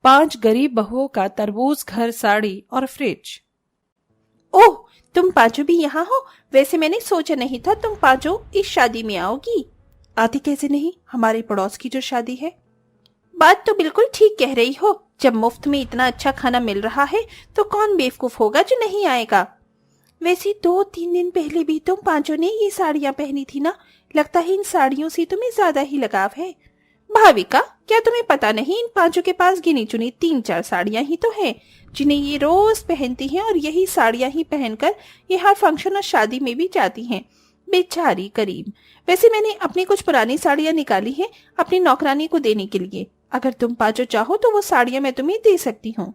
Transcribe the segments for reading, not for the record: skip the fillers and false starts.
5 गरीब बहुओं का तरबूज, घर, साड़ी और फ्रिज। ओह, तुम पांचों भी यहाँ हो। वैसे मैंने सोचा नहीं था तुम पांचों इस शादी में आओगी। आती कैसे नहीं, हमारे पड़ोस की जो शादी है। बात तो बिल्कुल ठीक कह रही हो। जब मुफ्त में इतना अच्छा खाना मिल रहा है तो कौन बेवकूफ होगा जो नहीं आएगा। वैसे 2-3 दिन पहले भी तुम पांचों ने ये साड़ियां पहनी थी ना। लगता है इन साड़ियों से तुम्हें ज्यादा ही लगाव है। भाविका, क्या तुम्हें पता नहीं इन पांचों के पास गिनी चुनी 3-4 साड़ियां ही तो हैं जिन्हें ये रोज पहनती हैं, और यही साड़ियां ही पहनकर ये हर फंक्शन और शादी में भी जाती हैं। बेचारी करीम। वैसे मैंने अपनी कुछ पुरानी साड़ियां निकाली हैं अपनी नौकरानी को देने के लिए। अगर तुम पांचों चाहो तो वो साड़ियां मैं तुम्हें दे सकती हूँ।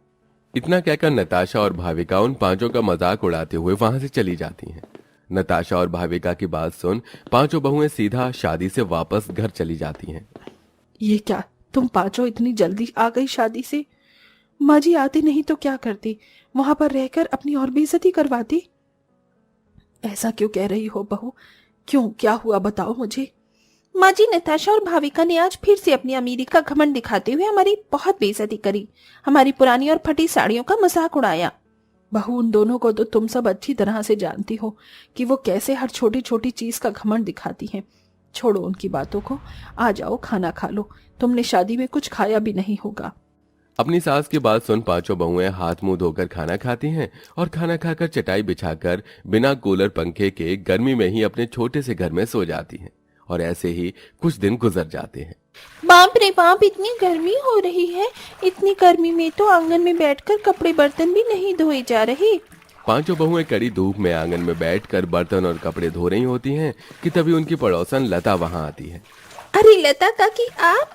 इतना कहकर नताशा और भाविका उन पांचों का मजाक उड़ाते हुए वहां से चली जाती हैं। नताशा और भाविका की बात सुन पांचों बहुएं सीधा शादी से वापस घर चली जाती हैं। ये क्या, तुम पांचों इतनी जल्दी आ गई शादी से? माँ जी आती नहीं तो क्या करती, वहां पर रहकर अपनी और बेइज्जती करवाती। ऐसा क्यों कह रही हो बहू? क्यों, क्या हुआ बताओ मुझे। माँ जी, नताशा और भाविका ने आज फिर से अपनी अमीरी का घमंड दिखाते हुए हमारी बहुत बेइज्जती करी। हमारी पुरानी और फटी साड़ियों का मजाक उड़ाया। बहू, उन दोनों को तो तुम सब अच्छी तरह से जानती हो कि वो कैसे हर छोटी छोटी चीज का घमंड दिखाती हैं। छोड़ो उनकी बातों को, आ जाओ खाना खा लो। तुमने शादी में कुछ खाया भी नहीं होगा। अपनी सास की बात सुन पांचों बहुएं हाथ मुंह धोकर खाना खाती हैं और खाना खाकर चटाई बिछाकर बिना कूलर पंखे के गर्मी में ही अपने छोटे से घर में सो जाती हैं। और ऐसे ही कुछ दिन गुजर जाते हैं। बाप रे बाप, इतनी गर्मी हो रही है। इतनी गर्मी में तो आंगन में बैठकर कपड़े बर्तन भी नहीं धोए जा रहे। पांचों बहुएं कड़ी धूप में आंगन में बैठकर बर्तन और कपड़े धो रही होती हैं कि तभी उनकी पड़ोसन लता वहां आती है। अरे लता काकी, आप?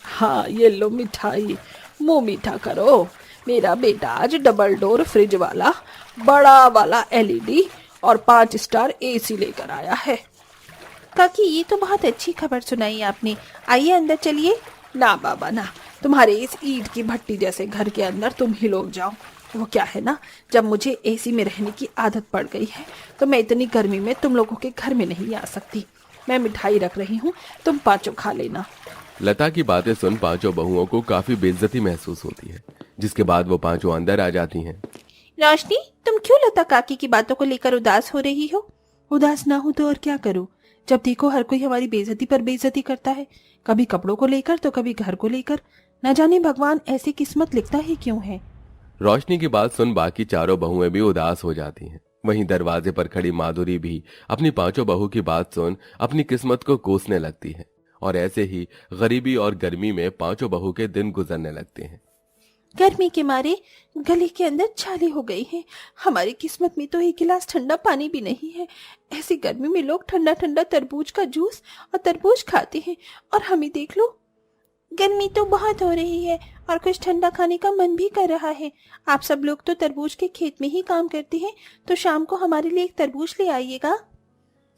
हाँ, ये लो मिठाई, मुंह मीठा करो। मेरा बेटा आज डबल डोर फ्रिज वाला बड़ा वाला LED और 5 स्टार AC लेकर आया है। काकी, ये तो बहुत अच्छी खबर सुनाई आपने। आइए अंदर चलिए। ना बाबा ना, तुम्हारे इस ईंट की भट्टी जैसे घर के अंदर तुम ही लोग जाओ। वो क्या है ना, जब मुझे AC में रहने की आदत पड़ गई है तो मैं इतनी गर्मी में तुम लोगों के घर में नहीं आ सकती। मैं मिठाई रख रही हूँ, तुम पांचों खा लेना। लता की बातें सुन पांचों बहुओं को काफी बेइज्जती महसूस होती है, जिसके बाद वो पांचों अंदर आ जाती हैं। रोशनी, तुम क्यों लता काकी की बातों को लेकर उदास हो रही हो? उदास ना हो तो और क्या करूं? जब देखो हर कोई हमारी बेइज्जती पर बेइज्जती करता है, कभी कपड़ों को लेकर तो कभी घर को लेकर। न जाने भगवान ऐसी किस्मत लिखता ही क्यों है। रोशनी की बात सुन बाकी चारों बहुएं भी उदास हो जाती हैं। वहीं दरवाजे पर खड़ी माधुरी भी अपनी पांचों बहू की बात सुन अपनी किस्मत को कोसने लगती है। और ऐसे ही गरीबी और गर्मी में पांचों बहू के दिन गुजरने लगते हैं। गर्मी के मारे गले के अंदर छाले हो गई हैं। हमारी किस्मत में तो एक गिलास ठंडा पानी भी नहीं है। ऐसी गर्मी में लोग ठंडा ठंडा तरबूज का जूस और तरबूज खाते हैं, और हमें देख लो। गर्मी तो बहुत हो रही है और कुछ ठंडा खाने का मन भी कर रहा है। आप सब लोग तो तरबूज के खेत में ही काम करते हैं, तो शाम को हमारे लिए एक तरबूज ले आइएगा।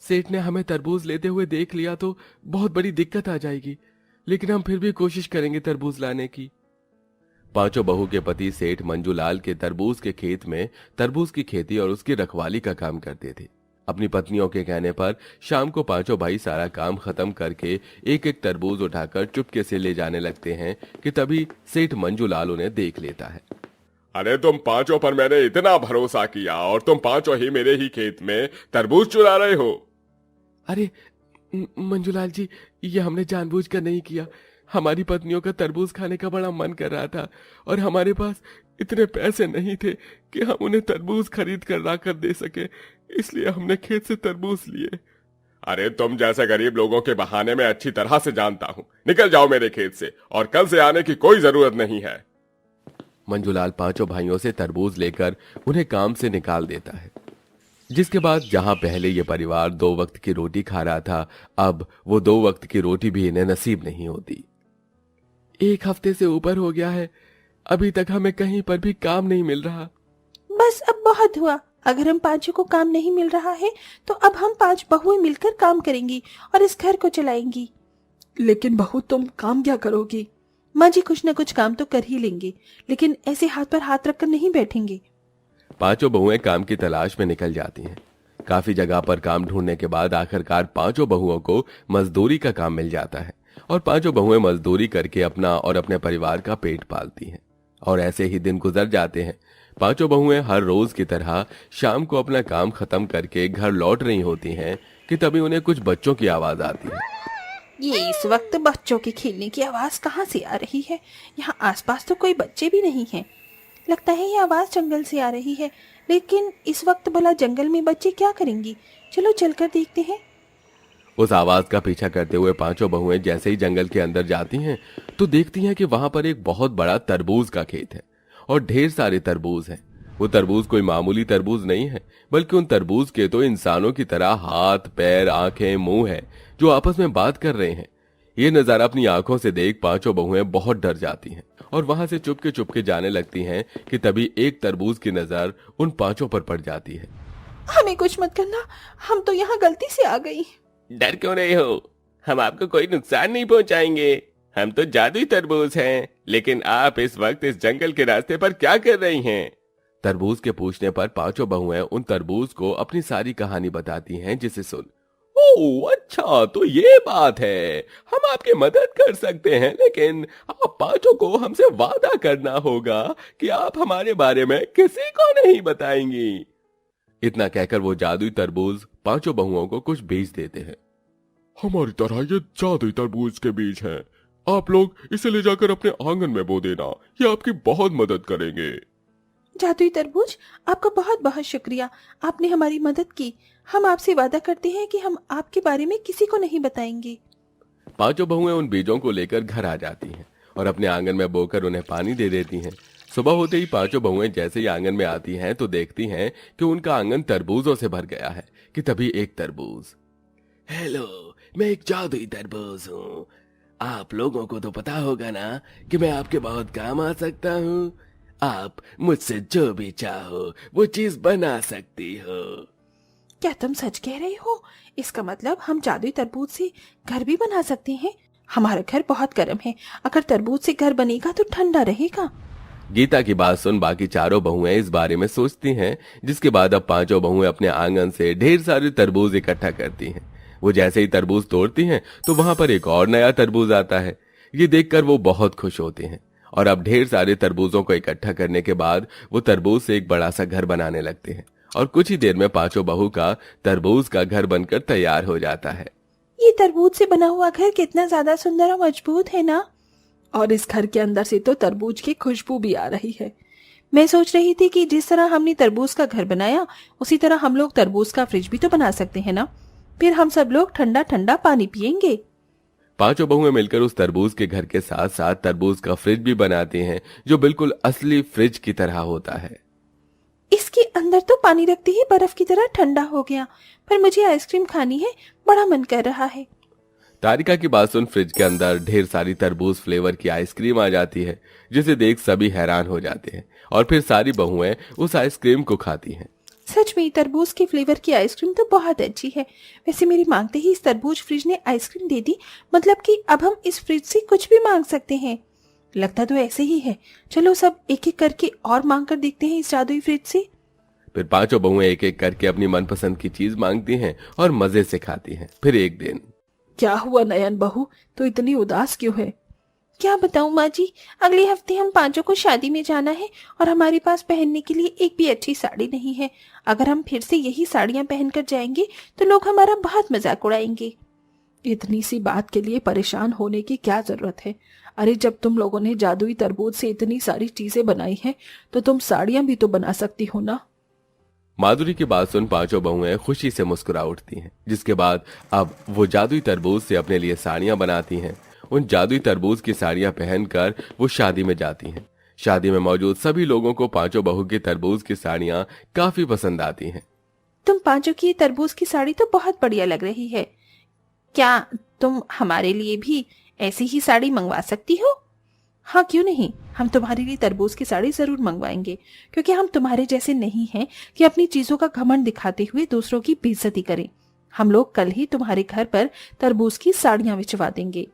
सेठ ने हमें तरबूज लेते हुए देख लिया तो बहुत बड़ी दिक्कत आ जाएगी, लेकिन हम फिर भी कोशिश करेंगे तरबूज लाने की। पांचों बहू के पति सेठ मंजूलाल के तरबूज के खेत में तरबूज की खेती और उसकी रखवाली का काम करते थे। अपनी पत्नियों के कहने पर शाम को पांचों भाई सारा काम खत्म करके एक एक तरबूज उठाकर चुपके से ले जाने लगते हैं कि तभी सेठ मंजूलाल उन्हें देख लेता है। अरे तुम पांचों पर मैंने इतना भरोसा किया और तुम पांचों ही मेरे ही खेत में तरबूज चुरा रहे हो। अरे मंजूलाल जी, ये हमने जानबूझकर नहीं किया। हमारी पत्नियों का तरबूज खाने का बड़ा मन कर रहा था और हमारे पास इतने पैसे नहीं थे कि हम उन्हें तरबूज खरीद कर लाकर दे सके, इसलिए हमने खेत से तरबूज लिए। अरे तुम जैसे गरीब लोगों के बहाने में अच्छी तरह से जानता हूँ। निकल जाओ मेरे खेत से, और कल से आने की कोई जरूरत नहीं है। मंजूलाल पांचों भाइयों से तरबूज लेकर उन्हें काम से निकाल देता है। जिसके बाद जहां पहले ये परिवार 2 वक्त की रोटी खा रहा था, अब वो 2 वक्त की रोटी भी इन्हें नसीब नहीं होती। 1 हफ्ते से ऊपर हो गया है, अभी तक हमें कहीं पर भी काम नहीं मिल रहा। बस अब बहुत हुआ। अगर हम पांचों को काम नहीं मिल रहा है तो अब हम 5 बहुएं मिलकर काम करेंगी और इस घर को चलाएंगी। लेकिन बहू, तुम काम क्या करोगी? माँ जी, कुछ न कुछ काम तो कर ही लेंगे, लेकिन ऐसे हाथ पर हाथ रखकर नहीं बैठेंगे। पांचों बहुएं काम की तलाश में निकल जाती हैं। काफी जगह पर काम ढूंढने के बाद आखिरकार पांचों बहुओं को मजदूरी का काम मिल जाता है और पांचों बहुएं मजदूरी करके अपना और अपने परिवार का पेट पालती हैं। और ऐसे ही दिन गुजर जाते हैं। पांचों बहुएं हर रोज की तरह शाम को अपना काम खत्म करके घर लौट रही होती हैं कि तभी उन्हें कुछ बच्चों की आवाज आती है। ये इस वक्त बच्चों के खेलने की आवाज कहाँ से आ रही है? यहाँ आसपास तो कोई बच्चे भी नहीं हैं। लगता है ये आवाज जंगल से आ रही है, लेकिन इस वक्त भला जंगल में बच्चे क्या करेंगी? चलो चलकर देखते हैं। उस आवाज का पीछा करते हुए पांचों बहुएं जैसे ही जंगल के अंदर जाती हैं तो देखती हैं कि वहां पर एक बहुत बड़ा तरबूज का खेत है और ढेर सारे तरबूज हैं। वो तरबूज कोई मामूली तरबूज नहीं है, बल्कि उन तरबूज के तो इंसानों की तरह हाथ, पैर, आंखें, मुंह है जो आपस में बात कर रहे हैं। ये नजारा अपनी आंखों से देख पांचों बहुएं बहुत डर जाती हैं और वहां से चुपके जाने लगती हैं कि तभी एक तरबूज की नजर उन पांचों पर पड़ जाती है। हमें कुछ मत करना, हम तो यहाँ गलती से आ गई। डर क्यों रहे हो? हम आपको कोई नुकसान नहीं पहुंचाएंगे। हम तो जादुई तरबूज हैं। लेकिन आप इस वक्त इस जंगल के रास्ते पर क्या कर रही हैं? तरबूज के पूछने पर पांचों बहुएं उन तरबूज को अपनी सारी कहानी बताती हैं, जिसे सुन ओह अच्छा, तो ये बात है। हम आपकी मदद कर सकते हैं, लेकिन आप पांचों को हमसे वादा करना होगा कि आप हमारे बारे में किसी को नहीं बताएंगी। इतना कहकर वो जादुई तरबूज पांचों बहुओं को कुछ बीज देते हैं। हमारी तरह ये जादुई तरबूज के बीज हैं। आप लोग इसे ले जाकर अपने आंगन में बो देना। ये आपकी बहुत मदद करेंगे। जादुई तरबूज, आपका बहुत बहुत शुक्रिया। आपने हमारी मदद की। हम आपसे वादा करते हैं कि हम आपके बारे में किसी को नहीं बताएंगे। पांचों बहुएं उन बीजों को लेकर घर आ जाती हैं और अपने आंगन में बोकर उन्हें पानी दे देती हैं। सुबह होते ही पांचों बहुएं जैसे ही आंगन में आती हैं तो देखती हैं कि उनका आंगन तरबूजों से भर गया है कि तभी एक तरबूज, हेलो, मैं एक जादुई तरबूज हूँ। आप लोगों को तो पता होगा ना कि मैं आपके बहुत काम आ सकता हूँ। आप मुझसे जो भी चाहो वो चीज बना सकती हो। क्या तुम सच कह रहे हो? इसका मतलब हम जादुई तरबूज से घर भी बना सकते हैं। हमारा घर बहुत गर्म है, अगर तरबूज से घर बनेगा तो ठंडा रहेगा। गीता की बात सुन बाकी चारों बहुएं इस बारे में सोचती हैं, जिसके बाद अब पांचों बहुएं अपने आंगन से ढेर सारे तरबूज इकट्ठा करती हैं। वो जैसे ही तरबूज तोड़ती हैं तो वहां पर एक और नया तरबूज आता है। ये देखकर वो बहुत खुश होते हैं और अब ढेर सारे तरबूजों को इकट्ठा करने के बाद वो तरबूज से एक बड़ा सा घर बनाने लगते हैं और कुछ ही देर में पांचों बहू का तरबूज का घर बनकर तैयार हो जाता है। ये तरबूज से बना हुआ घर कितना ज्यादा सुंदर और मजबूत है ना? और इस घर के अंदर से तो तरबूज की खुशबू भी आ रही है। मैं सोच रही थी कि जिस तरह हमने तरबूज का घर बनाया उसी तरह हम लोग तरबूज का फ्रिज भी तो बना सकते हैं ना। फिर हम सब लोग ठंडा ठंडा पानी पियेंगे। पांचों बहुएं मिलकर उस तरबूज के घर के साथ साथ तरबूज का फ्रिज भी बनाती हैं, जो बिल्कुल असली फ्रिज की तरह होता है। इसके अंदर तो पानी रखते ही बर्फ की तरह ठंडा हो गया, पर मुझे आइसक्रीम खानी है, बड़ा मन कर रहा है। तारिका की बात सुन फ्रिज के अंदर ढेर सारी तरबूज फ्लेवर की आइसक्रीम आ जाती है, जिसे देख सभी हैरान हो जाते हैं और फिर सारी बहुएं उस आइसक्रीम को खाती हैं। सच में तरबूज के फ्लेवर की आइसक्रीम तो बहुत अच्छी है। वैसे मेरी मांगते ही इस तरबूज फ्रिज ने आइसक्रीम दे दी, मतलब कि अब हम इस फ्रिज से कुछ भी मांग सकते हैं। लगता तो ऐसे ही है। चलो सब एक एक करके और मांग कर देखते हैं इस जादुई फ्रिज से। फिर पांचों बहुएं एक एक करके अपनी मनपसंद की चीज मांगती हैं और मजे से खाती हैं। फिर एक दिन, क्या हुआ नयन बहू, तो इतनी उदास क्यों है? क्या बताऊं माँ जी, अगले हफ्ते हम पांचों को शादी में जाना है और हमारे पास पहनने के लिए एक भी अच्छी साड़ी नहीं है। अगर हम फिर से यही साड़ियां पहनकर जाएंगे तो लोग हमारा बहुत मजाक उड़ाएंगे। इतनी सी बात के लिए परेशान होने की क्या जरूरत है? अरे जब तुम लोगों ने जादुई तरबूज से इतनी सारी चीजें बनाई हैं तो तुम साड़ियां भी तो बना सकती हो ना। माधुरी की बात सुन पांचों बहुएं खुशी से मुस्कुरा उठती हैं, जिसके बाद अब वो जादुई तरबूज से अपने लिए साड़ियां बनाती हैं। उन जादुई तरबूज की साड़ियां पहनकर वो शादी में जाती हैं। शादी में मौजूद सभी लोगों को पांचों बहू की तरबूज की साड़ियां काफी पसंद आती हैं। तुम पांचों की तरबूज की साड़ी तो बहुत बढ़िया लग रही है। क्या तुम हमारे लिए भी ऐसी ही साड़ी मंगवा सकती हो? हाँ क्यों नहीं, हम तुम्हारे लिए तरबूज की साड़ी जरूर मंगवाएंगे, क्योंकि हम तुम्हारे जैसे नहीं हैं कि अपनी चीजों का घमंड दिखाते हुए दूसरों की बेइज्जती करें। हम लोग कल ही तुम्हारे घर पर तरबूज की साड़ियां भिजवा देंगे।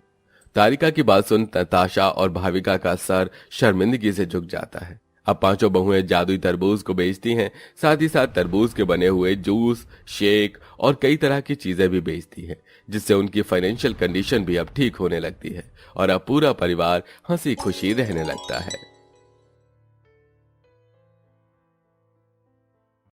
तारिका की बात सुन ताशा और भाविका का सर शर्मिंदगी से झुक जाता है। अब पांचों बहुएं जादुई तरबूज को बेचती हैं, साथ ही साथ तरबूज के बने हुए जूस, शेक और कई तरह की चीजें भी बेचती हैं, जिससे उनकी फाइनेंशियल कंडीशन भी अब ठीक होने लगती है और अब पूरा परिवार हंसी खुशी रहने लगता है।